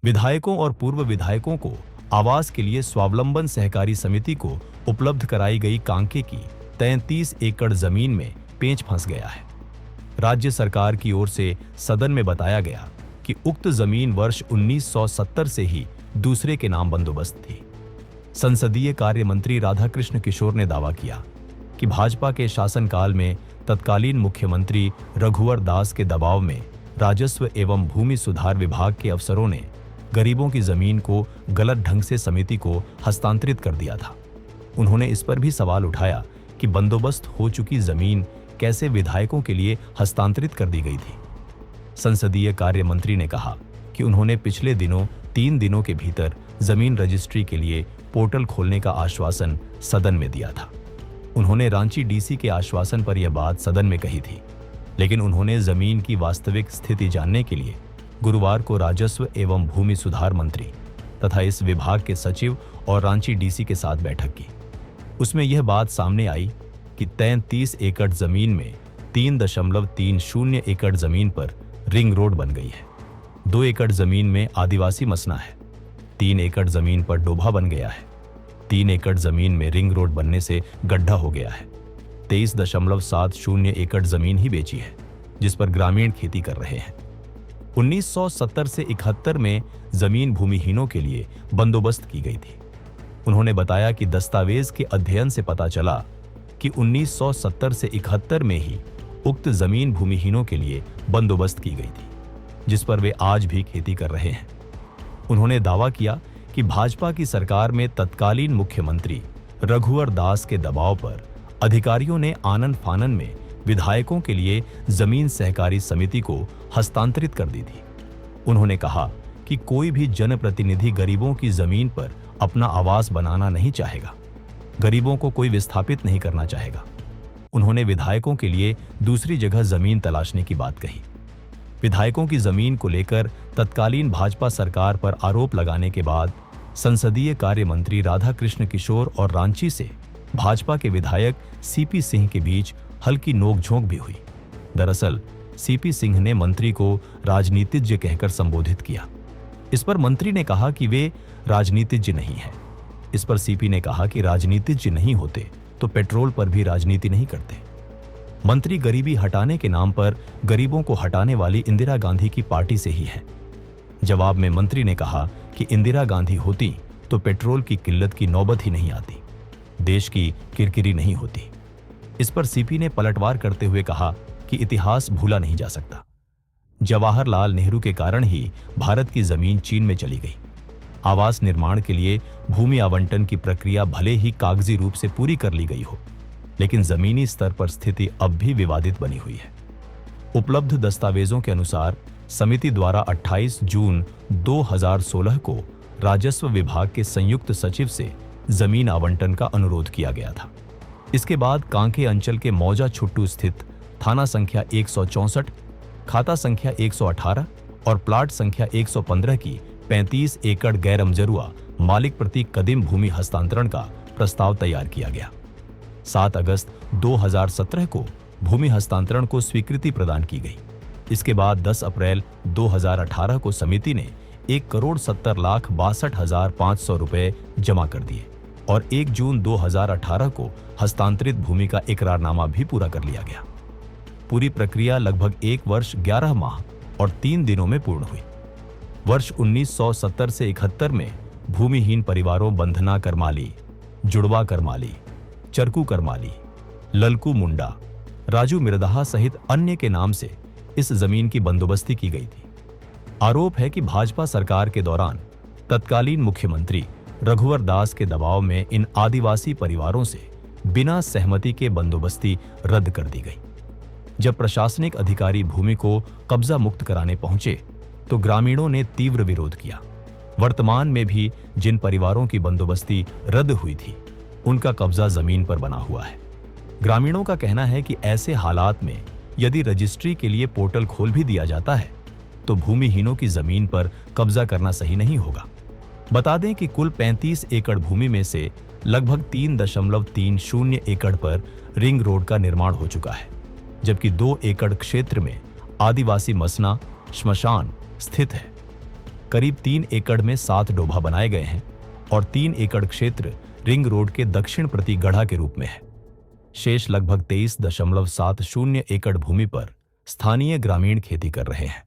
विधायकों और पूर्व विधायकों को आवास के लिए स्वावलंबन सहकारी समिति को उपलब्ध कराई गई कांके की 33 एकड़ जमीन में पेंच फंस गया है। राज्य सरकार की ओर से सदन में बताया गया कि उक्त जमीन वर्ष 1970 से ही दूसरे के नाम बंदोबस्त थी। संसदीय कार्य मंत्री राधाकृष्ण किशोर ने दावा किया कि भाजपा के शासनकाल में तत्कालीन मुख्यमंत्री रघुवर दास के दबाव में राजस्व एवं भूमि सुधार विभाग के अफसरों ने गरीबों की जमीन को गलत ढंग से समिति को हस्तांतरित कर दिया था। उन्होंने इस पर भी सवाल उठाया कि बंदोबस्त हो चुकी जमीन कैसे विधायकों के लिए हस्तांतरित कर दी गई थी। संसदीय कार्य मंत्री ने कहा कि उन्होंने पिछले दिनों 3 दिनों के भीतर जमीन रजिस्ट्री के लिए पोर्टल खोलने का आश्वासन सदन में दिया था। उन्होंने रांची डीसी के आश्वासन पर यह बात सदन में कही थी, लेकिन उन्होंने जमीन की वास्तविक स्थिति जानने के लिए गुरुवार को राजस्व एवं भूमि सुधार मंत्री तथा इस विभाग के सचिव और रांची डीसी के साथ बैठक की। उसमें यह बात सामने आई कि 33 एकड़ जमीन में 3.30 एकड़ जमीन पर रिंग रोड बन गई है। 2 एकड़ जमीन में आदिवासी मसना है। 3 एकड़ जमीन पर डोभा बन गया है। 3 एकड़ जमीन में रिंग रोड बनने से गड्ढा हो गया है। 23.70 एकड़ जमीन ही बेची है, जिस पर ग्रामीण खेती कर रहे हैं। 1970 से 71 में जमीन भूमिहीनों के लिए बंदोबस्त की गई थी। उन्होंने बताया कि दस्तावेज के अध्ययन से पता चला कि 1970 से 71 में ही उक्त जमीन भूमिहीनों के लिए बंदोबस्त की गई थी, जिस पर वे आज भी खेती कर रहे हैं। उन्होंने दावा किया कि भाजपा की सरकार में तत्कालीन मुख्यमंत्री रघुवर दास के दबाव पर अधिकारियों ने आनन फानन में विधायकों के लिए जमीन सहकारी समिति को हस्तांतरित कर दी थी। उन्होंने कहा कि कोई भी जनप्रतिनिधि गरीबों की जमीन पर अपना आवास बनाना नहीं चाहेगा। गरीबों को कोई विस्थापित नहीं करना चाहेगा। उन्होंने विधायकों के लिए दूसरी जगह जमीन तलाशने की बात कही। विधायकों की जमीन को लेकर तत्कालीन भाजपा सरकार पर आरोप लगाने के बाद संसदीय कार्य मंत्री राधाकृष्ण किशोर और रांची से भाजपा के विधायक सीपी सिंह के बीच हल्की नोकझोंक भी हुई। दरअसल सीपी सिंह ने मंत्री को राजनीतिज्ञ कहकर संबोधित किया। इस पर मंत्री ने कहा कि वे राजनीतिज्ञ नहीं है। इस पर सीपी ने कहा कि राजनीतिज्ञ नहीं होते तो पेट्रोल पर भी राजनीति नहीं करते। मंत्री गरीबी हटाने के नाम पर गरीबों को हटाने वाली इंदिरा गांधी की पार्टी से ही है। जवाब में मंत्री ने कहा कि इंदिरा गांधी होती तो पेट्रोल की किल्लत की नौबत ही नहीं आती, देश की किरकिरी नहीं होती। इस पर सीपी ने पलटवार करते हुए कहा कि इतिहास भूला नहीं जा सकता। जवाहरलाल नेहरू के कारण ही भारत की जमीन चीन में चली गई। आवास निर्माण के लिए भूमि आवंटन की प्रक्रिया भले ही कागजी रूप से पूरी कर ली गई हो, लेकिन जमीनी स्तर पर स्थिति अब भी विवादित बनी हुई है। उपलब्ध दस्तावेजों के अनुसार समिति द्वारा 28 जून 2016 को राजस्व विभाग के संयुक्त सचिव से जमीन आवंटन का अनुरोध किया गया था। इसके बाद कांके अंचल के मौजा छुट्टू स्थित थाना संख्या 164, खाता संख्या 118 और प्लाट संख्या 115 की 35 एकड़ गैरमजरुआ मालिक प्रति कदीम भूमि हस्तांतरण का प्रस्ताव तैयार किया गया। 7 अगस्त 2017 को भूमि हस्तांतरण को स्वीकृति प्रदान की गई। इसके बाद 10 अप्रैल 2018 को समिति ने 1,70,62,500 रुपए जमा कर दिए और 1 जून 2018 को हस्तांतरित भूमि का इकरारनामा भी पूरा कर लिया गया। पूरी प्रक्रिया लगभग 1 वर्ष 11 माह और 3 दिनों में पूर्ण हुई। वर्ष 1970 से 71 में भूमिहीन परिवारों बंधना करमाली, जुड़वा करमाली, चरकू करमाली, ललकू मुंडा, राजू मिर्दाहा सहित अन्य के नाम से इस जमीन की बंदोबस्ती की गई थी। आरोप है कि भाजपा सरकार के दौरान तत्कालीन मुख्यमंत्री रघुवर दास के दबाव में इन आदिवासी परिवारों से बिना सहमति के बंदोबस्ती रद्द कर दी गई। जब प्रशासनिक अधिकारी भूमि को कब्जा मुक्त कराने पहुंचे तो ग्रामीणों ने तीव्र विरोध किया। वर्तमान में भी जिन परिवारों की बंदोबस्ती रद्द हुई थी, उनका कब्जा जमीन पर बना हुआ है। ग्रामीणों का कहना है कि ऐसे हालात में यदि रजिस्ट्री के लिए पोर्टल खोल भी दिया जाता है तो भूमिहीनों की जमीन पर कब्जा करना सही नहीं होगा। बता दें कि कुल 35 एकड़ भूमि में से लगभग 3.30 एकड़ पर रिंग रोड का निर्माण हो चुका है, जबकि 2 एकड़ क्षेत्र में आदिवासी मसना श्मशान स्थित है। करीब 3 एकड़ में 7 डोभा बनाए गए हैं और 3 एकड़ क्षेत्र रिंग रोड के दक्षिण प्रति गढ़ा के रूप में है। शेष लगभग 23.70 एकड़ भूमि पर स्थानीय ग्रामीण खेती कर रहे हैं।